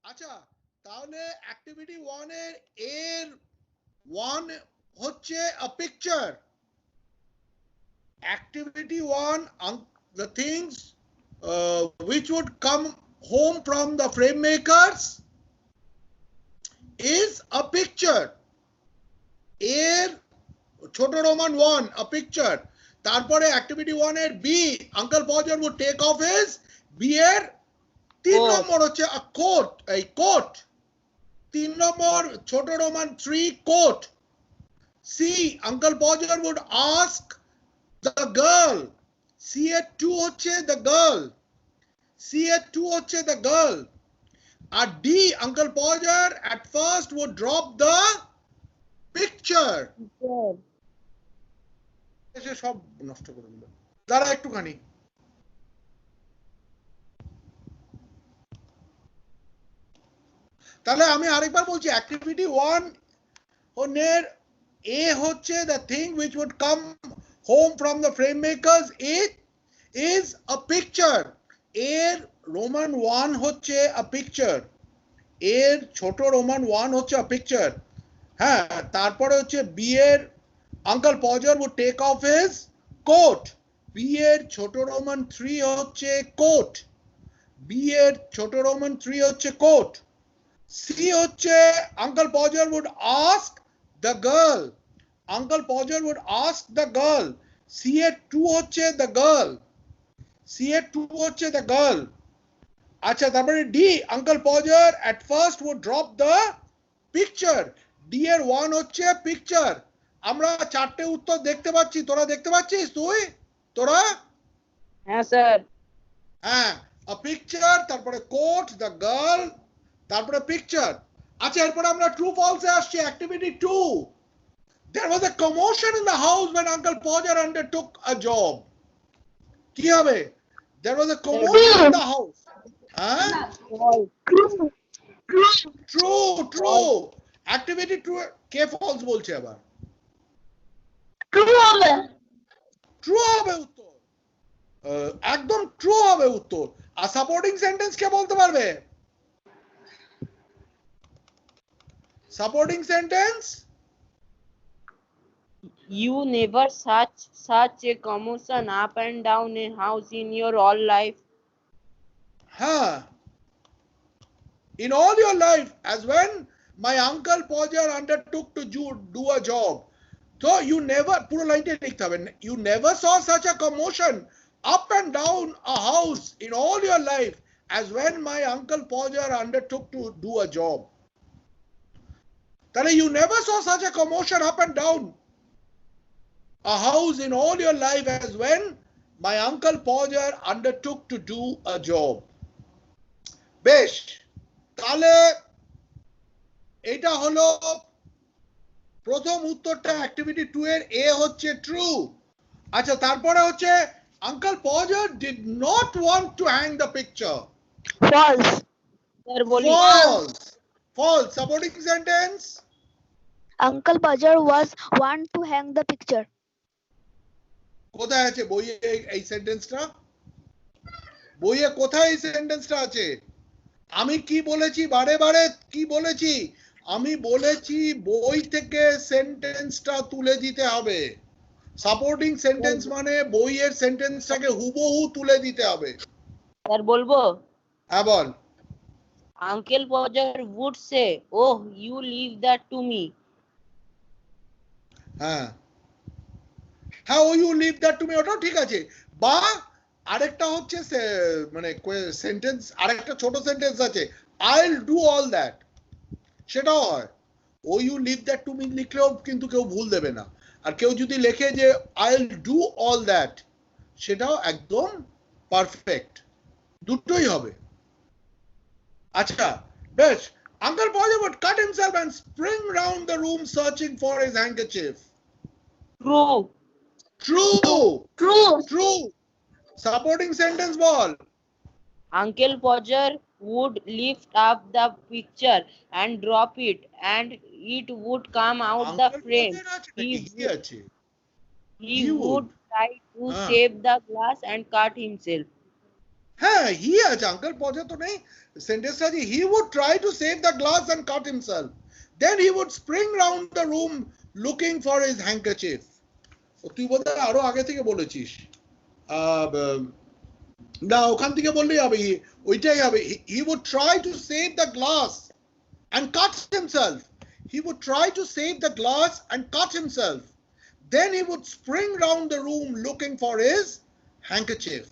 আচ্ছা, তাহলে অ্যাক্টিভিটি 1 এর 1 হচ্ছে a picture. Activity 1, the things which would come home from the frame makers is a picture. এর ছোট রোমান 1 a picture. তারপরে অ্যাক্টিভিটি 1 এর B Uncle Podger would take off his B এর 3 নম্বর হচ্ছে a coat, এই কোট। 3 নম্বর ছোট Roman 3 coat. C Uncle Podger would ask the girl. C এর 2 হচ্ছে the girl. C এর 2 হচ্ছে the girl. আর D Uncle Podger at first would drop the picture. এসে সব নষ্ট করে দিল। দাঁড়া একটুখানি। তাহলে আমি আরেকবার বলছি, অ্যাক্টিভিটি 1 এর এ হচ্ছে the thing which would come home from the frame makers, it is a picture. এর রোমান 1 হচ্ছে a picture. এর ছোট রোমান 1 হচ্ছে a picture. হ্যাঁ, তারপরে হচ্ছে বি এর Uncle Podger would take off his coat. B এর ছোট রোমান 3 হচ্ছে কোট। বি এর ছোট রোমান 3 হচ্ছে কোট। সি হচ্ছে uncle Podger would ask the girl. Uncle Podger would ask the girl. C এর 2 হচ্ছে the girl. সি এর 2 হচ্ছে the girl. আচ্ছা, তারপরে D Uncle Podger at first would drop the picture. D এর 1 হচ্ছে পিকচার। আমরা চারটে উত্তর দেখতে পাচ্ছি, তোরা দেখতে পাচ্ছিস? তুই তোরা? হ্যাঁ স্যার। হ্যাঁ, a picture, তারপরে কোট, the girl, তারপরে পিকচার। আচ্ছা, এরপরে আমরা ট্রু ফলসে আসছি। Activity 2, there was a commotion in the house when Uncle Podger undertook a job. কি হবে? There was a commotion in the house. হ্যাঁ, ট্রু ট্রু। অ্যাক্টিভিটি 2 কে false বলছে আবার? ট্রু হবে। ট্রু হবে উত্তর, একদম ট্রু হবে উত্তর। আর সাপোর্টিং সেন্টেন্স কে বলতে পারবে? Supporting sentence? You never such a commotion up and down a house in your all life. হ্যাঁ, in all your life, as when my uncle Podger undertook to do a job. So you never, পুরো লাইনটা লিখতে হবে, you never saw such a commotion up and down a house in all your life as when my uncle Podger undertook to do a job. তাহলে you never saw such a commotion up and down a house in all your life as when my uncle Podger undertook to do a job. বেশ, তাহলে এটা হলো প্রথম উত্তরটা। Activity 2 এর এ হচ্ছে true. আচ্ছা, তারপরে হচ্ছে uncle Podger did not want to hang the picture. False. Sir বলি। False. False. Supporting sentence? Uncle Pajjar was want to hang the picture. কোথায় আছে বইয়ে এই সেন্টেন্সটা? বইয়ে কোথায় এই সেন্টেন্সটা আছে? আমি কি বলেছি বারে বারে, কি বলেছি? আমি বলেছি বই থেকে সেন্টেন্সটা তুলে দিতে হবে। সাপোর্টিং সেন্টেন্স মানে বইয়ের সেন্টেন্সটাকে হুবহু তুলে দিতে হবে। স্যার বলবো? হ্যাঁ বল। Uncle Podger would say, oh you leave that to me. হ্যাঁ হ্যাঁ, oh you leave that to me, ওটাও ঠিক আছে। বা আরেকটা হচ্ছে মানে সেন্টেন্স, আরেকটা ছোট সেন্টেন্স আছে, I will do all that, সেটাও হয়। Oh you leave that to me লিখলেও কিন্তু কেউ ভুল দেবে না। আর কেউ যদি লেখে যে I will do all that, সেটাও একদম পারফেক্ট, দুটোই হবে। আচ্ছা, বেশ। Uncle Podger would cut himself and spring round the room searching for his handkerchief. True. True. True. True. Supporting sentence ball. Uncle Podger would lift up the picture and drop it, and it would come out the frame. He would try to save the glass and cut himself. হ্যাঁ হি আছে uncle Puja তো নেই সেন্টেন্সটা যে হি would try to save the glass and cut himself then he would spring round the room looking for his handkerchief তুই বোধহয় আরো আগে থেকে বলেছিস না ওখান থেকে বললেই হবে ওইটাই হবে he would try to save the glass and cut himself he would try to save the glass and cut himself then he would spring round the room looking for his handkerchief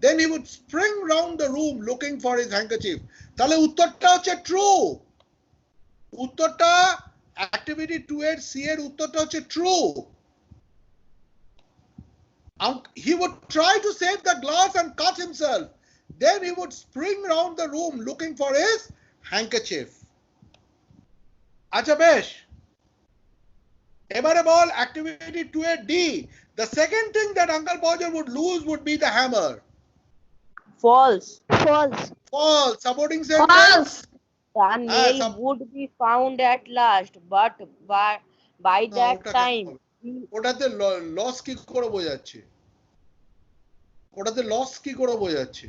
then he would spring round the room looking for his handkerchief তাহলে উত্তরটা হচ্ছে true উত্তরটা activity 2 এর C এর উত্তরটা হচ্ছে true he would try to save the glass and cut himself then he would spring round the room looking for his handkerchief আচ্ছা বেশ এবারে বল অ্যাক্টিভিটি 2 এর D the second thing that Uncle Podger would lose would be the hammer False. False. false supporting sentence The nail some- would be found at last, but by না, that ওটা time, ওটাতে loss কি করে বোঝাচ্ছে ওটাতে loss কি করে বোঝাচ্ছে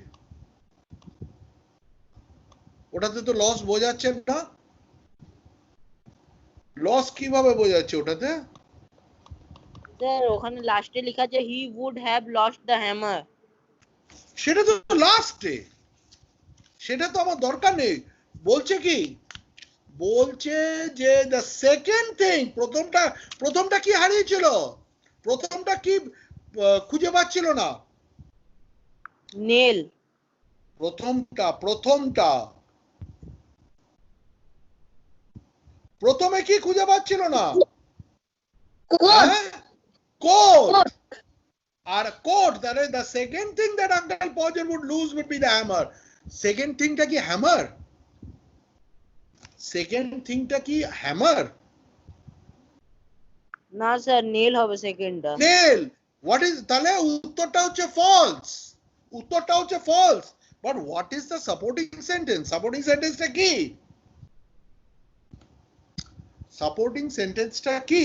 ওটাতে তো লস বোঝাচ্ছে না লস কিভাবে বোঝাচ্ছে ওটাতে sir, ওখানে লাস্টে লেখা আছে he would have lost the hammer. সেটা তো লাস্টে সেটা তো আমার দরকার নেই বলছে কি বলছে যে দ্য সেকেন্ড থিং প্রথমটা কি হারিয়েছিল প্রথমটা কি খুঁজে পাচ্ছিল না Nail. প্রথমে কি খুঁজে পাচ্ছিল না Coat. কোট আর কোট তাহলে the second thing that uncle Podger would lose would be the hammer second থিংটা কি হ্যামার সেকেন্ড থিংটা কি হ্যামার না স্যার নেল হবে সেকেন্ডটা নেল হোয়াট ইজ তাহলে উত্তরটা হচ্ছে false but what is the supporting সেন্টেন্সটা কি সাপোর্টিং সেন্টেন্সটা কি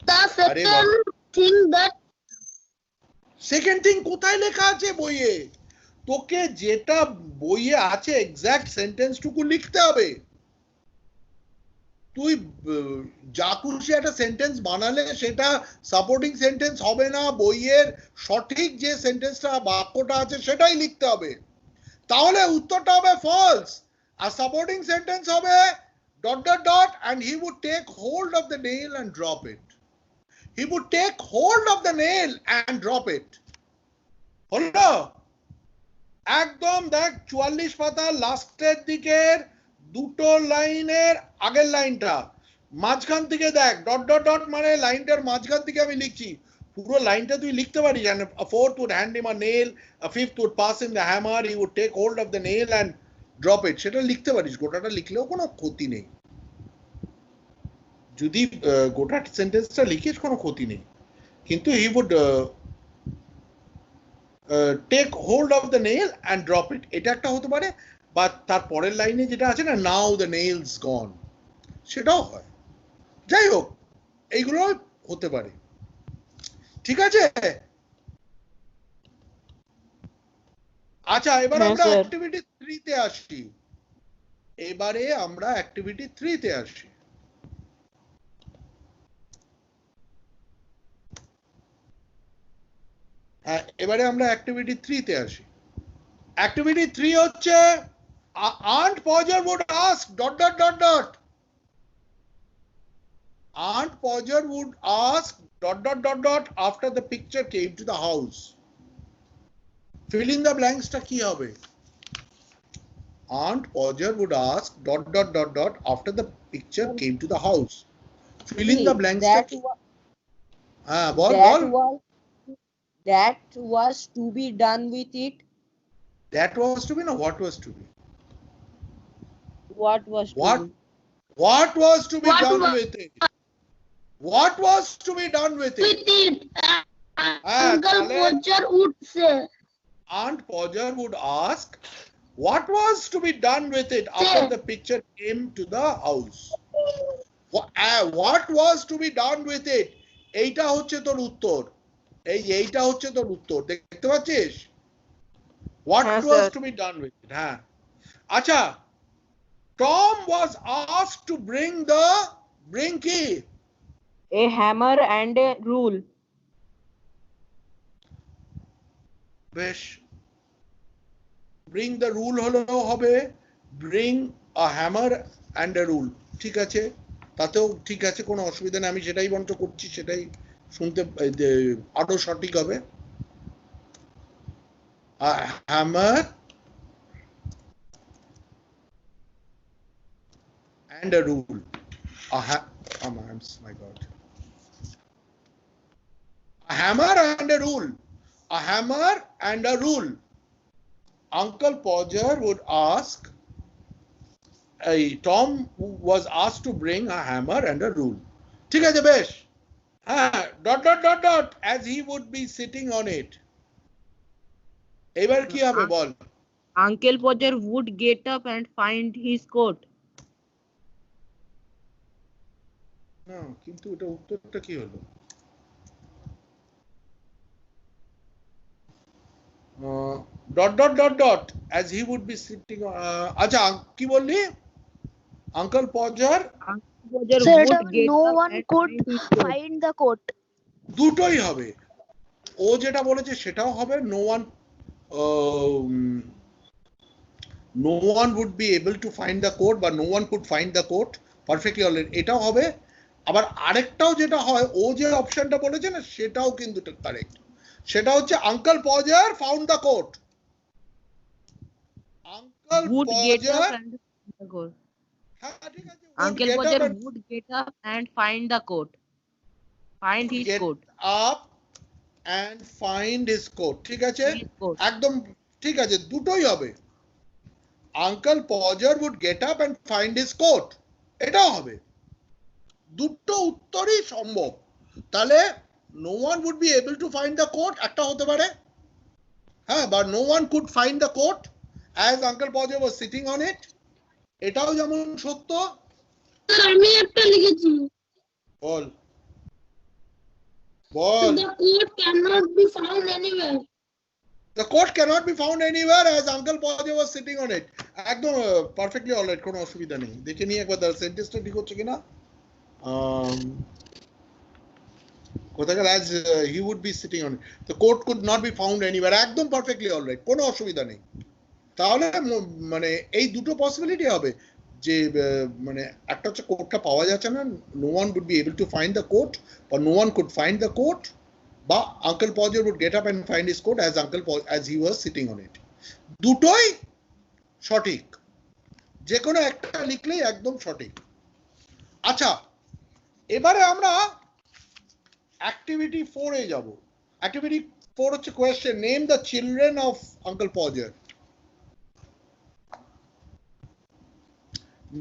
The second thing that second thing কোথায় লেখা আছে বইয়ে তোকে যেটা বইয়ে আছে এক্সাক্ট সেন্টেন্সটুকু লিখতে হবে তুই যা খুশি একটা সেন্টেন্স বানালে সেটা সাপোর্টিং সেন্টেন্স হবে না বইয়ের সঠিক যে সেন্টেন্সটা বাক্যটা আছে সেটাই লিখতে হবে তাহলে উত্তরটা হবে ফলস আর সাপোর্টিং সেন্টেন্স হবে ... and he would take hold of the nail and drop it he would take hold of the nail and drop it হলো একদম দেখ 44 পাতা লাস্টের দিকের দুটো লাইনের আগের লাইনটা মাঝখান থেকে দেখ ... মানে লাইনটার মাঝখান থেকে আমি লিখছি পুরো লাইনটা তুই লিখতে পারিস and a fourth would hand him a nail a fifth would pass him the hammer he would take hold of the nail and drop it সেটা লিখতে পারিস গোটাটা লিখলেও কোনো ক্ষতি নেই যদি গোটা সেন্টেন্সটা লিখিস কোনো ক্ষতি নেই কিন্তু he would take hold of the nail and drop it এটা একটা হতে পারে বা তার পরের লাইনে যেটা আছে না now the nails gone সেটাও হয় যাই হোক এইগুলো হতে পারে ঠিক আছে আচ্ছা এবার হ্যাঁ, আমরা স্যার। অ্যাক্টিভিটি 3 তে আসি হ্যাঁ এবারে আমরা অ্যাক্টিভিটি 3 তে আসি অ্যাক্টিভিটি 3 হচ্ছে Aunt Podger would ask ... Aunt Podger would ask ... after the picture came to the house fill in the blanks টা কি হবে Aunt Podger would ask ... after the picture came to the house fill in the blanks টা কি হ্যাঁ বল that was to be done with it. That was to be no what was to be What was to What? be? What was to be What done was- with it? What was to be done with it? with it, Uncle তাহলে Podger would say, Aunt Podger would ask, what was to be done with it after the picture came to the house? What was to be done with it? এইটা হচ্ছে তোর উত্তর, এইটা হচ্ছে তোর উত্তর, দেখতে পাচ্ছিস? What হ্যাঁ, was sir. to be done with it? হ্যাঁ, আচ্ছা, Tom was asked to bring কি? A hammer and a rule. বেশ, bring the rule হলো হবে bring a hammer and a rule, ঠিক আছে, তাতেও ঠিক আছে, কোনো অসুবিধা নেই, আমি সেটাই বন্ধ করছি, সেটাই শুনতে আরো সঠিক হবে। A hammer and a rule. My God. A hammer and a rule. A hammer and a rule. Uncle Podger would ask, Tom was asked to bring a hammer and a rule. ঠিক আছে, বেশ, হ্যাঁ, dot dot dot dot as he would be sitting on it. এবার কি হবে বল? Uncle Podger would get up and find his coat. না, কিন্তু এটা উত্তরটা কি হলো? Dot dot dot dot as he would be sitting আচ্ছা, কি বললি? Uncle Podger Uncle Podger Sir, would get no up one and could find his coat. find the coat. দুটোই হবে, ও যেটা বলেছে সেটাও হবে, no one would be able to find the coat বা no one could find the coat, perfectly alright, এটাও হবে। আবার আরেকটাও যেটা হয়, ও যে অপশনটা বলেছে না, সেটাও কিন্তু কারেক্ট, সেটা হচ্ছে uncle Podger found the coat. Uncle Would get Podger, up and find the coat. হ্যাঁ ঠিক আছে, Uncle Podger would get up and find the coat. Find his get coat. up and find his coat, ঠিক আছে, His coat. একদম ঠিক আছে, দুটোই হবে। Uncle Podger would get up and find his coat, এটাও হবে, দুটো উত্তরই সম্ভব। তাহলে no one would be able to find the coat একটা হতে পারে, হ্যাঁ, বা no one could find the coat as Uncle Podger was sitting on it, এটাও যেমন সত্য। আমি একটা লিখেছি, বল বল। the coat cannot be found anywhere. The coat cannot be found anywhere as Uncle Podger was sitting on it. একদম perfectly alright, কোনো অসুবিধা নেই। দেখে নিয়ে একবার সেন্টেন্সটা ঠিক হচ্ছে কিনা। কোথাকার as he would be sitting on it, the coat could not be found anywhere, একদম পারফেক্টলি অলরাইট, কোনো অসুবিধা নেই। তাহলে মানে এই দুটো পসিবিলিটি হবে, যে মানে একটা হচ্ছে কোটটা পাওয়া যাচ্ছে না, no one would be able to find the coat, or no one could find the coat, বা Uncle Podger would get up and find his coat as he was sitting on it, দুটোই সঠিক, যে কোনো একটা লিখলেই একদম সঠিক। আচ্ছা, এবারে আমরা অ্যাক্টিভিটি 4 এ যাব। অ্যাক্টিভিটি 4 হচ্ছে question, name the children of Uncle Podger.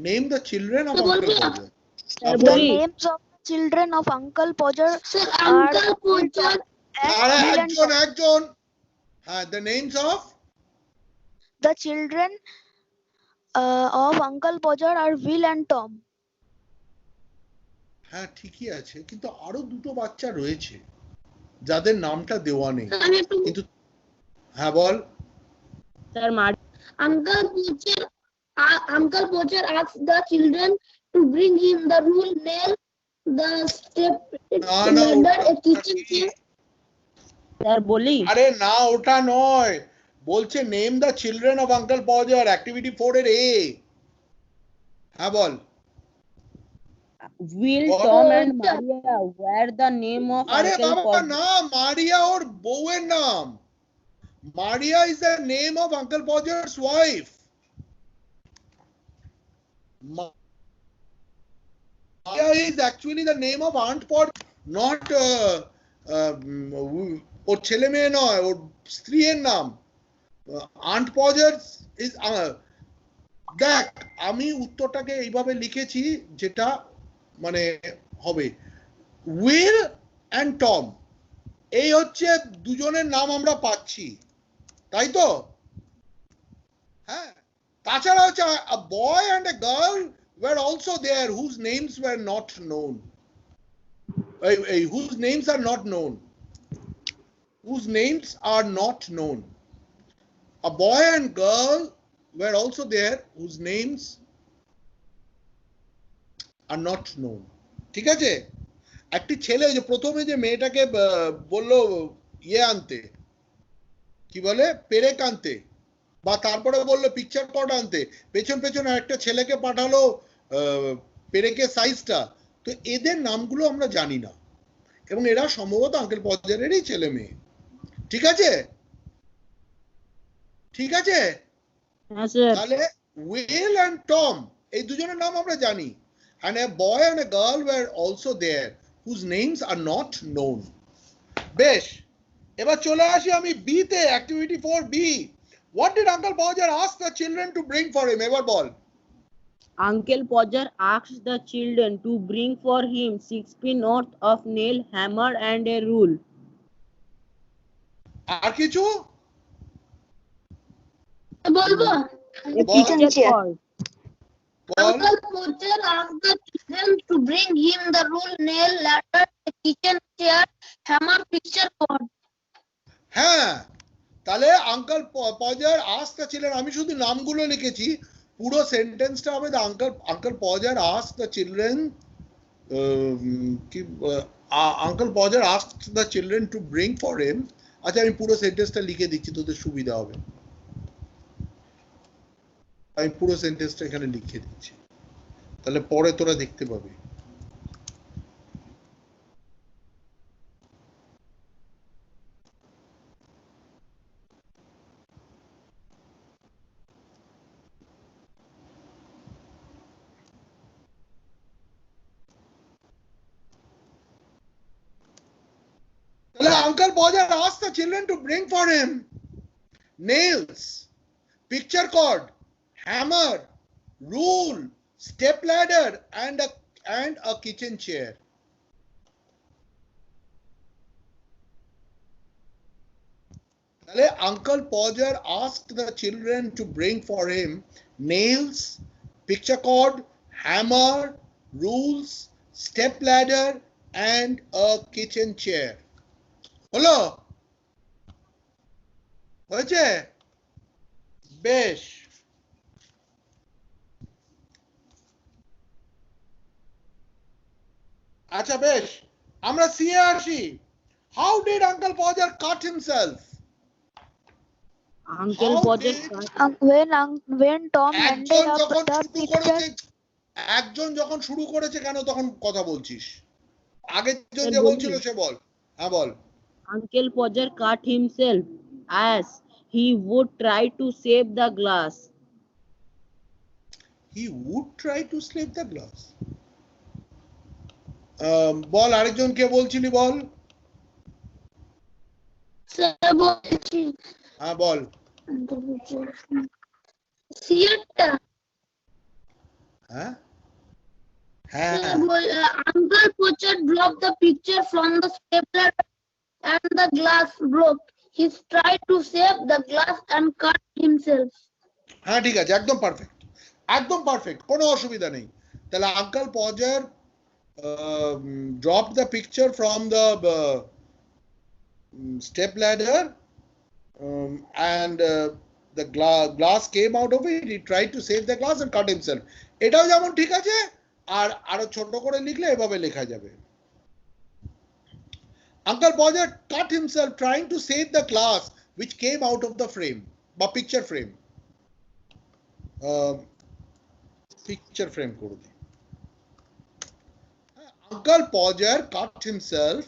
Name the children of Uncle Podger. The names of the children of Uncle Podger Sir, are Uncle Podger, একজন, হ্যাঁ, the names of the children of Uncle Podger are Will and Tom. হ্যাঁ ঠিকই আছে, কিন্তু আরো দুটো বাচ্চা রয়েছে যাদের নামটা দেওয়া নেই, কিন্তু হ্যাঁ বল। Sir, Uncle Podger asked the children to bring him the rule, nail, the step ladder, a kitchen chair. Sir, বলি? আরে না, ওটা নয়, বলছে name the children of uncle পজার, activity 4 এর এ। হ্যাঁ বল। Will, Tom and Maria were the name of আরে Uncle বাবা Podger. না, মারিয়া ওর বউয়ের নাম, মারিয়া is the name of Uncle Podger's wife. Maria is actually the name of Aunt Podger, not ওর ছেলে মেয়ে নয়, ওর স্ত্রীর নাম। Aunt Podger is দেখ, আমি উত্তরটাকে এইভাবে লিখেছি যেটা মানে হবে, উইল অ্যান্ড টম, এই হচ্ছে দুজনের নাম আমরা পাচ্ছি, তাই তো? হ্যাঁ, তাছাড়া হচ্ছে a boy and a girl were also there whose names were not known. whose names are not known. Whose names are not known. A boy and girl were also there whose names are not known. ঠিক আছে? একটি ছেলে যে প্রথমে যে মেয়েটাকে বললো ইয়ে আনতে, কি বলে, পেরেক আনতে, বা তারপরে বললো পিকচার কর্ড আনতে, পেছন পেছন একটা ছেলেকে পাঠালো পেরেকের সাইজটা, তো এদের নামগুলো আমরা জানি না, এবং এরা সম্ভবত আঙ্কেল পজারেরই ছেলে মেয়ে। ঠিক আছে? ঠিক আছে? তাহলে উইল অ্যান্ড টম এই দুজনের নাম আমরা জানি, and a boy and a girl were also there whose names are not known. বেশ, এবার চলে আসি আমি বি তে, activity 4B. What did Uncle Podger ask the children to bring for him? এবার বল। Uncle Podger asked the children to bring for him 6 pin worth of nail, hammer and a rule. আর কিছু বলবো? A picture card. Uncle Podger asked the children to bring him the rule, nail, ladder, a kitchen chair, hammer, picture board. হ্যাঁ, তাহলে uncle Podger ask the children, আমি শুধু নামগুলো লিখেছি, পুরো সেন্টেন্সটা হবে the uncle Podger ask the children, কি uncle Podger ask the children to bring for him. আচ্ছা, আমি পুরো সেন্টেন্সটা লিখে দিচ্ছি, তোদের সুবিধা হবে। আমি পুরো সেন্টেন্সটা এখানে লিখে দিচ্ছি, তাহলে পরে তোরা দেখতে পাবি। Uncle Podger asked the children to bring for him nails, picture cord, hammer, rule, step ladder, and a kitchen chair. Uncle Podger asked the children to bring for him nails, picture cord, hammer, rules, step ladder, and a kitchen chair. হলো? হয়েছে? বেশ। আচ্ছা, বেশ, আমরা C এ আসি। How did Uncle Podger cut himself? Uncle Podger when Tom handed up the picture. একজন যখন শুরু করেছে কেন তখন কথা বলছিস? আগে যে বলছিল সে বল। হ্যাঁ বল। Uncle Podger cut himself as he would try to save the glass. He would try to save the glass. বল, আরেকজন কে বলছিলি বল। হ্যাঁ বল। হ্যাঁ হ্যাঁ। Uncle Podger dropped the picture from the stapler and the glass broke. He tried to save the glass and cut himself. হ্যাঁ, ঠিক আছে, একদম perfect, একদম পারফেক্ট, কোনো অসুবিধা নেই। তাহলে uncle পজার dropped the picture from the step ladder and the glass came out of it. He tried to save the glass and cut himself. এটাও যেমন ঠিক আছে, আর আরো ছোট করে লিখলে এভাবে লেখা যাবে। Uncle Podger cut himself trying to save the glass which came out of the frame, বা picture frame. Picture frame করে দিই। Uncle Podger cut himself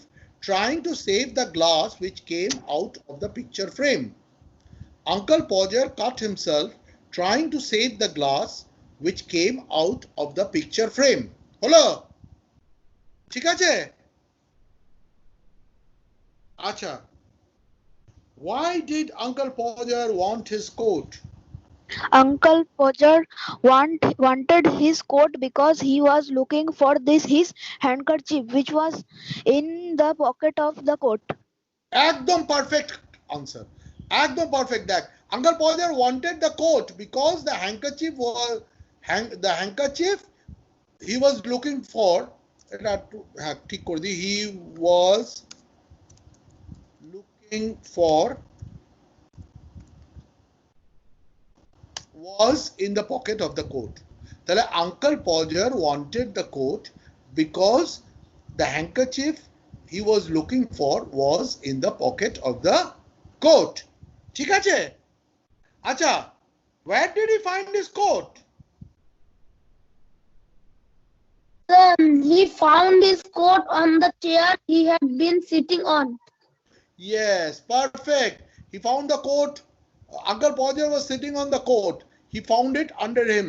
trying to save the glass which came out of the picture frame. Uncle Podger cut himself trying to save the glass which came out of the picture frame. হলো? ঠিক আছে? আচ্ছা। Why did Uncle Podger want his coat? Uncle Podger wanted his coat because he was looking for his handkerchief which was in the pocket of the coat. একদম perfect answer, একদম perfect. দেখ, Uncle Podger wanted the coat because the handkerchief he was looking for এটা একটু হ্যাঁ ঠিক করে দিই he was looking for was in the pocket of the coat. তাহলে Uncle Podger wanted the coat because the handkerchief he was looking for was in the pocket of the coat. ঠিক আছে? আচ্ছা, where did he find his coat? He found his coat on the chair he had been sitting on. Yes, perfect. He found the coat. Uncle Podger was sitting on the coat. He found it under him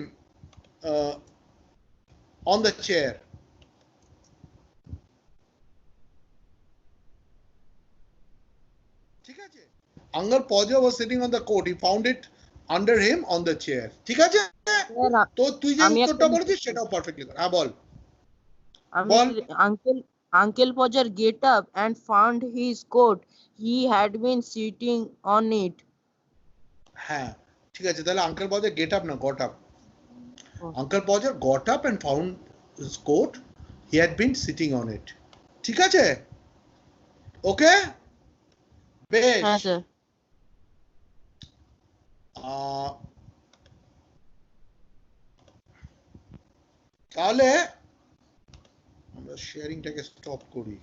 on the chair. ঠিক আছে? Uncle Podger was sitting on the coat. He found it under him on the chair. ঠিক আছে? তো তুই যে আমি একটা উত্তরটা বলেছিস সেটাও পারফেক্টলি কর। হ্যাঁ বল। বল। Uncle Podger get up and found his coat. He had been sitting on it. হ্যাঁ ঠিক আছে তাহলে Uncle Podger get up না got up. Oh. Uncle Podger got up and found his coat. He had been sitting on it. ঠিক আছে? ওকে? বেশ। হ্যাঁ sir. তাহলে আমরা শেয়ারিংটাকে স্টপ করি।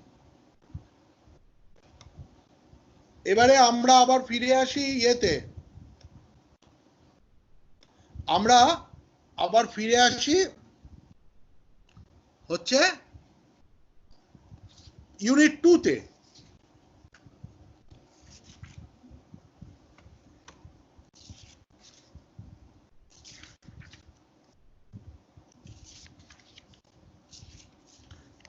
এবারে আমরা আবার ফিরে আসি ইয়েতে। আমরা আবার ফিরে আসি হচ্ছে ইউনিট 2 তে।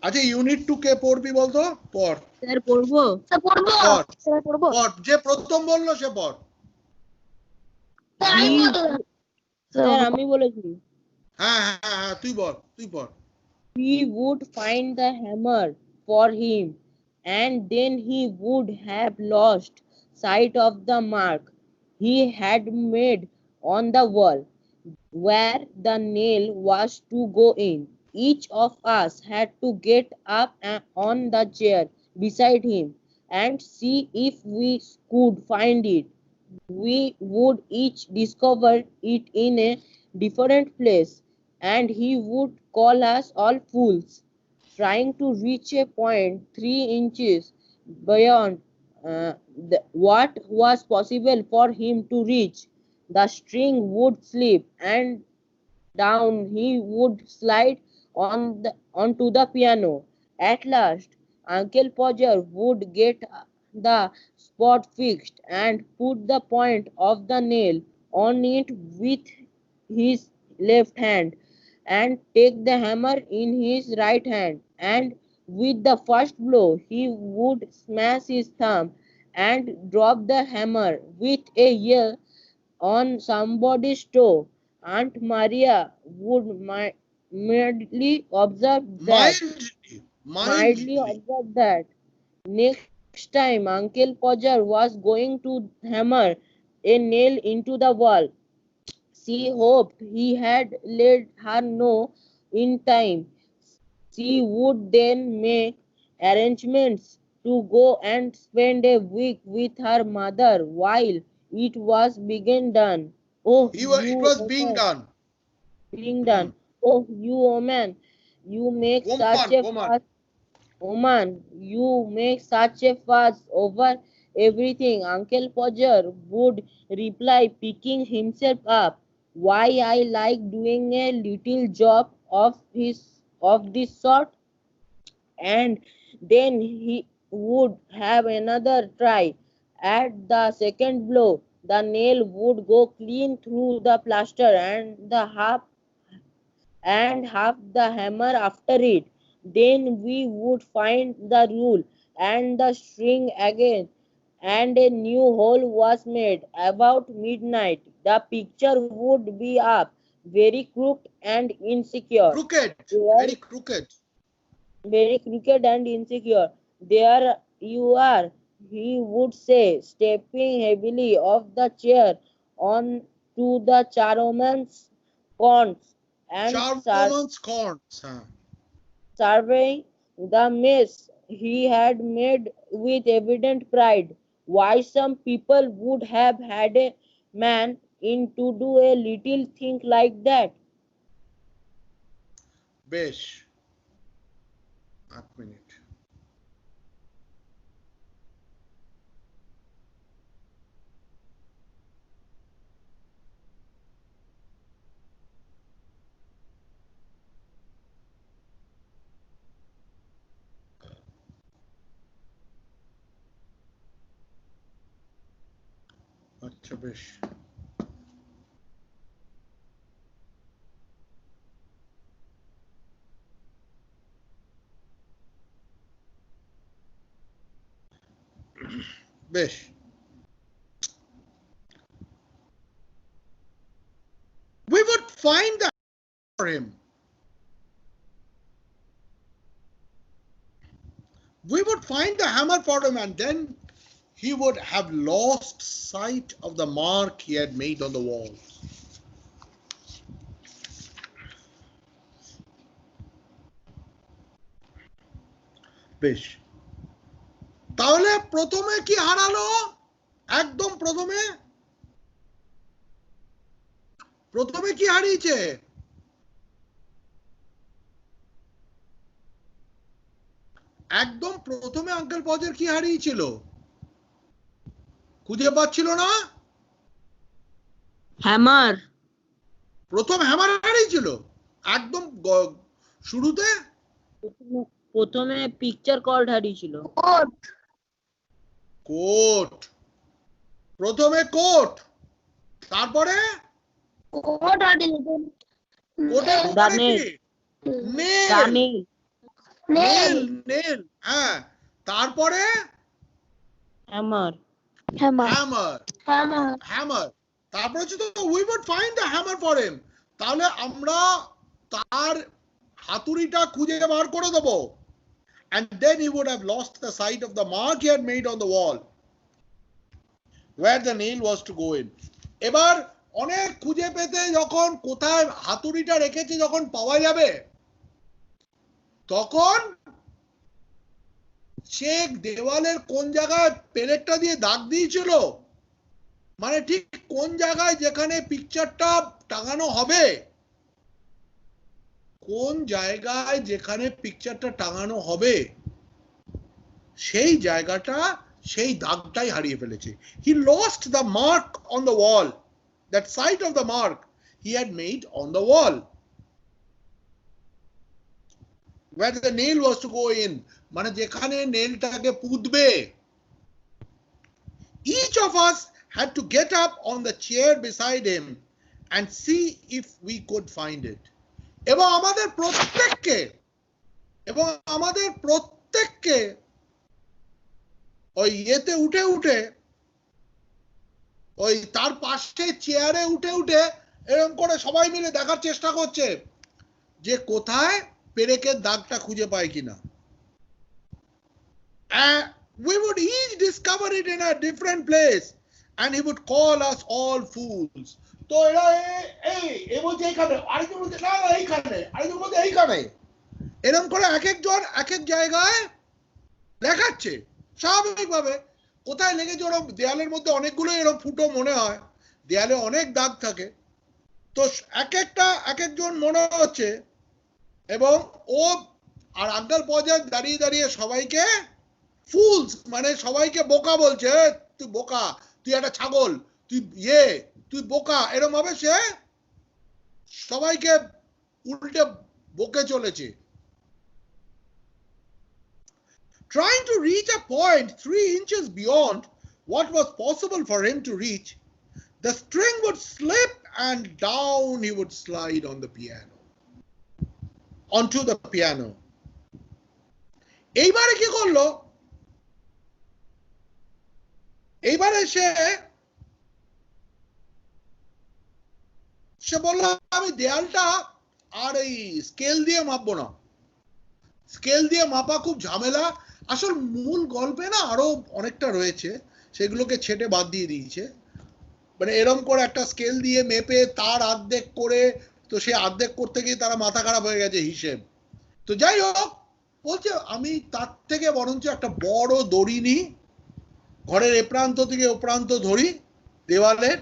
আচ্ছা ইউনিট 2 কে পড়বি বলতো? পড়। স্যার পড়বো? স্যার পড়বো? পড়। স্যার পড়বো? পড় যে প্রথম বললো সে পড়। স্যার আমি বললাম। স্যার আমি বলেছি। হ্যাঁ হ্যাঁ হ্যাঁ তুই বল, তুই পড়। He would find the hammer for him, and then he would have lost sight of the mark he had made on the wall where the nail was to go in. Each of us had to get up on the chair beside him and see if we could find it. We would each discover it in a different place, and he would call us all fools, trying to reach a point 3 inches beyond what was possible for him to reach. The string would slip, and down he would slide onto the piano. At last, Uncle Podger would get the spot fixed and put the point of the nail on it with his left hand, and take the hammer in his right hand, and with the first blow he would smash his thumb and drop the hammer with a yell on somebody's toe. Aunt Maria would mildly observe that. Mildly observe that. Next time Uncle Podger was going to hammer a nail into the wall, she hoped he had let her know in time. She would then make arrangements to go and spend a week with her mother while it was being done. Oh, It was being done. Being done. Oh, you woman, you make such a fuss. Woman, you make such a fuss over everything. Uncle Podger would reply, picking himself up. Why I like doing a little job of this sort, and then he would have another try. At the second blow, the nail would go clean through the plaster and half the hammer after it. Then we would find the rule and the string again, and a new hole was made. About midnight, the picture would be up, very crooked and insecure. Very crooked. Very crooked and insecure. There you are, he would say, stepping heavily off the chair on to the charwoman's corns and Charwoman's corns. surveying the mess he had made with evident pride. Why some people would have had a man in to do a little thing like that? বেশ, 8 minute. আচ্ছা বেশ, বেশ। We would find the for him. We would find the hammer for him, and then he would have lost sight of the mark he had made on the wall. বেশ, তাহলে প্রথমে কি হারালো? একদম প্রথমে কি হারিয়েছে? একদম প্রথমে আঙ্কেল পজের কি হারিয়েছিল? খুঁজে পাচ্ছিল না? হ্যামার। প্রথম হ্যামার হারিয়েছিল একদম শুরুতে। প্রথমে পিকচার কর্ড হারিয়েছিল। কোট, প্রথমে কোট, তারপরে কোট হারিয়েছিল। কোটের পরে কি? নেল। নেল, নেল, হ্যাঁ। তারপরে হ্যামার। হ্যামার। তারপরে হচ্ছে তো we would find the hammer for him. তাহলে আমরা তার হাতুড়িটা খুঁজে বার করে দেব। And then he would have lost the sight of the mark he had made on the wall where the nail was to go in. এবার অনেক খুঁজে পেতে যখন কোথায় হাতুড়িটা রেখেছে যখন পাওয়া যাবে, তখন সে দেওয়ালের কোন জায়গায় পেরেকটা দিয়ে দাগ দিয়েছিল, মানে ঠিক কোন জায়গায় যেখানে পিকচারটা টাঙানো হবে, কোন জায়গায় যেখানে পিকচারটা টাঙানো হবে সেই জায়গাটা, সেই দাগটাই হারিয়ে ফেলেছে। He lost the mark on the wall, that sight of the mark he had made on the wall where the nail was to go in, মানে যেখানে নেলটাকে পুঁতবে। Each of us had to get up on the chair beside him and see if we could find it. এবং আমাদের প্রত্যেককে ওই ইয়েতে উঠে ওই তার পাশে চেয়ারে উঠে এরকম করে সবাই মিলে দেখার চেষ্টা করছে যে কোথায় পেরেকের দাগটা খুঁজে পায় কিনা। We would each discover it in a different place and he would call us all fools. তো এরা এই বলছে এইখানে, আরেকজন বলছে না এইখানে, আরেকজন বলছে এইখানে, এরকম করে এক একজন এক এক জায়গায় দেখাচ্ছে স্বাভাবিকভাবে। কোথায় লেগেছে ওরকম দেয়ালের মধ্যে অনেকগুলো এরকম ফুটো মনে হয়, দেয়ালে অনেক দাগ থাকে, তো এক একজন মনে হচ্ছে। এবং ও আর আঙ্কেল পজার দাঁড়িয়ে সবাইকে ফুলস, মানে সবাইকে বোকা বলছে, তুই বোকা, তুই একটা ছাগল, তুই বোকা, এরকম ভাবে সে সবাইকে উল্টে বকে চলেছে। Trying to reach a point 3 inches beyond what was possible for him to reach, the string would slip and down he would slide onto the piano. এইবারে কি করলো? এইবারে সে বলল আমি দেয়ালটা আর এই স্কেল দিয়ে মাপবো না, স্কেল দিয়ে মাপা খুব ঝামেলা। আসল মূল গল্পে না আরো অনেকটা রয়েছে, সেগুলোকে ছেটে বাদ দিয়ে দিয়েছে। মানে এরম করে একটা স্কেল দিয়ে মেপে তার অর্ধেক করে, তো সে অর্ধেক করতে গিয়ে তারা মাথা খারাপ হয়ে গেছে হিসেব। তো যাই হোক বলছে আমি তার থেকে বরঞ্চ একটা বড় দড়ি নিই, ঘরের এ প্রান্ত থেকে ও প্রান্ত ধরি দেওয়ালের,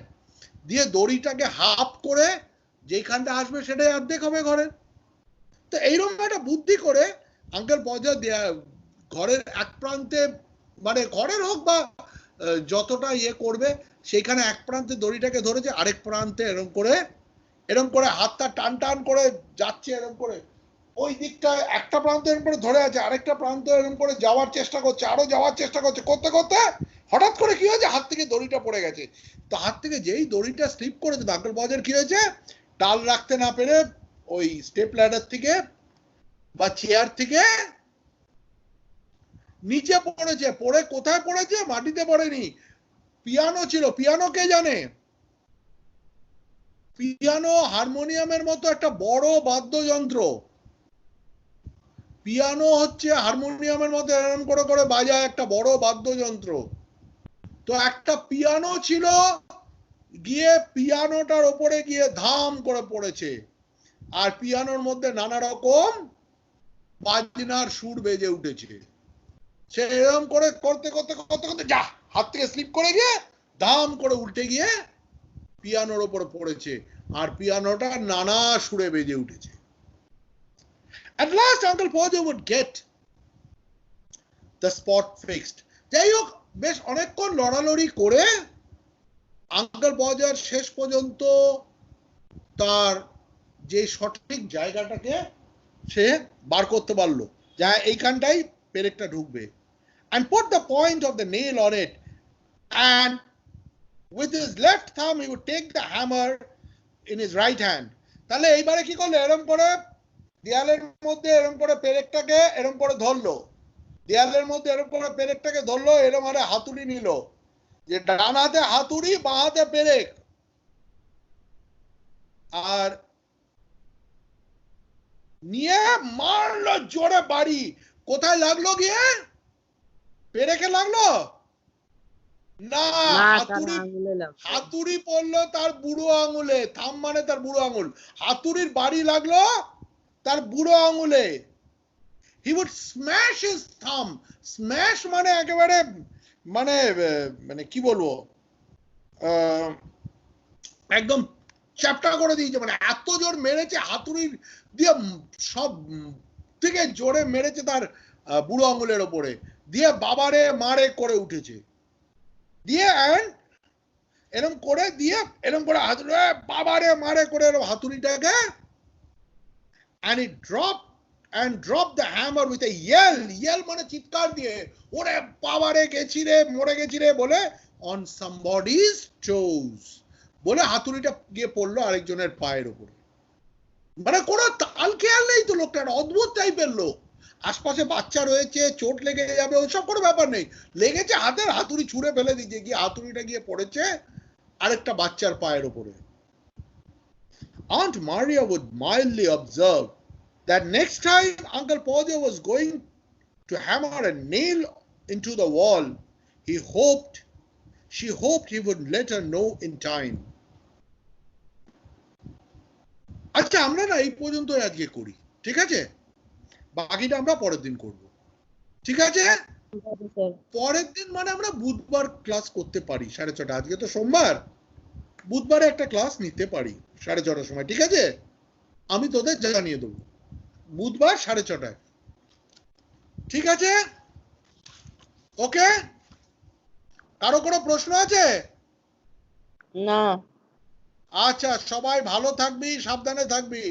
দিয়ে দড়িটাকে হাফ করে যেখানটা আসবে সেটাই অর্ধেক হবে ঘরের। তো এইরকম একটা বুদ্ধি করে আঙ্কেল পজর ঘরের এক প্রান্তে, মানে ঘরের হোক বা যতটা ইয়ে করবে সেইখানে এক প্রান্তে দড়িটাকে ধরেছে, আরেক প্রান্তে এরকম করে হাতটা টান টান করে যাচ্ছে, এরকম করে ওই দিকটা একটা প্রান্ত এরকম করে ধরে আছে, আরেকটা প্রান্ত এরকম করে যাওয়ার চেষ্টা করছে, আরো যাওয়ার চেষ্টা করছে, করতে করতে হঠাৎ করে কি হয়েছে, হাত থেকে দড়িটা পড়ে গেছে। তো হাত থেকে যেই দড়িটা স্লিপ করেছে, আঙ্কেল পজর কি হয়েছে, টাল রাখতে না পেরে ওই স্টেপ ল্যাডার থেকে বা চেয়ার থেকে নিচে পড়েছে। পড়ে কোথায় পড়েছে, মাটিতে পড়েনি, পিয়ানো ছিল। পিয়ানো কে জানে? পিয়ানো হারমোনিয়ামের মতো একটা বড় বাদ্যযন্ত্র। পিয়ানো হচ্ছে হারমোনিয়ামের মতো এরকম করে করে বাজায় একটা বড় বাদ্যযন্ত্র। তো একটা পিয়ানো ছিল, গিয়ে পিয়ানোটার ওপরে গিয়ে ধাম করে পড়েছে, আর পিয়ানোর মধ্যে নানা রকম বাজনার সুর বেজে উঠেছে। সে এরকম করে করতে করতে করতে করতে যা হাত থেকে স্লিপ করে গিয়ে ধাম করে উল্টে গিয়ে পিয়ানোর ওপর পড়েছে, আর পিয়ানোটা নানা সুরে বেজে উঠেছে। At last Uncle Pojo would get the spot fixed. যাই হোক, বেশ অনেকক্ষণ লড়ালড়ি করে আঙ্কেল পজার শেষ পর্যন্ত তার যে সঠিক জায়গাটাকে সে বার করতে পারলো, যা এইখানটাই পেরেকটা ঢুকবে, and put the point of the nail on it, and with his left thumb he would take the hammer in his right hand. তাহলে এইবারে কি করলো, এরকম করে দেয়ালের মধ্যে এরকম করে পেরেকটাকে এরকম করে ধরলো, দেয়ালের মধ্যে এরকম করে পেরেকটাকে ধরলো, এরকম হারে হাতুড়ি নিল, যে ডান হাতে হাতুড়ি বাঁ হাতে পেরেক, আর নিয়ে মারলো জোরে বাড়ি। কোথায় লাগলো গিয়ে, পেরেকে লাগলো না, হাতুড়ি পড়লো তার বুড়ো আঙুলে। থাম মানে তার বুড়ো আঙুল, হাতুড়ির বাড়ি লাগলো তার বুড়ো আঙুলে। he would smash his thumb. smash মানে একেবারে মানে মানে কি বলবো, একদম চ্যাপটা করে দিয়েছে, মানে এত জোর মেরেছে হাতুড়ির দিয়ে, সব থেকে জোরে মেরেছে তার বুড়ো আঙুলের ওপরে, দিয়ে বাবারে মারে করে উঠেছে, দিয়ে এরম করে দিয়ে এরম করে হাতুড়ি বাবারে মারে করে এরম হাতুড়িটাকে, and he dropped the hammer with a yell মানে চিৎকার দিয়ে, ওরে বাবারে গেছি রে, মরে গেছি রে বলে, on somebody's toes বলে হাতুড়িটা গিয়ে পড়লো আরেকজনের পায়ের উপরে। মানে কোনো তাল খেয়াল নেই তো, লোকটা অদ্ভুত টাইপের লোক। আশপাশে বাচ্চা রয়েছে, চোট লেগে যাবে ওইসব কোনো ব্যাপার নেই, লেগেছে হাতের হাতুড়ি ছুঁড়ে ফেলে দিচ্ছে, গিয়ে হাতুড়িটা গিয়ে পড়েছে আরেকটা বাচ্চার পায়ের উপরে। Aunt Maria would mildly observe that next time Uncle Pojo was going to hammer a nail into the wall, she hoped he would let her know in time. আচ্ছা, আমরা না এই পর্যন্ত আজকে করি, ঠিক আছে? বাকিটা আমরা পরের দিন করব, ঠিক আছে? পরের দিন মানে আমরা বুধবার ক্লাস করতে পারি 6:30, আজকে তো সোমবার, বুধবারে একটা ক্লাস নিতে পারি 6:30 সময়, ঠিক আছে? আমি তোদের জানিয়ে দেবো বুধবার 6:30, ঠিক আছে? ওকে, কারো কোনো প্রশ্ন আছে? না। আচ্ছা, সবাই ভালো থাকবি, সাবধানে থাকবি।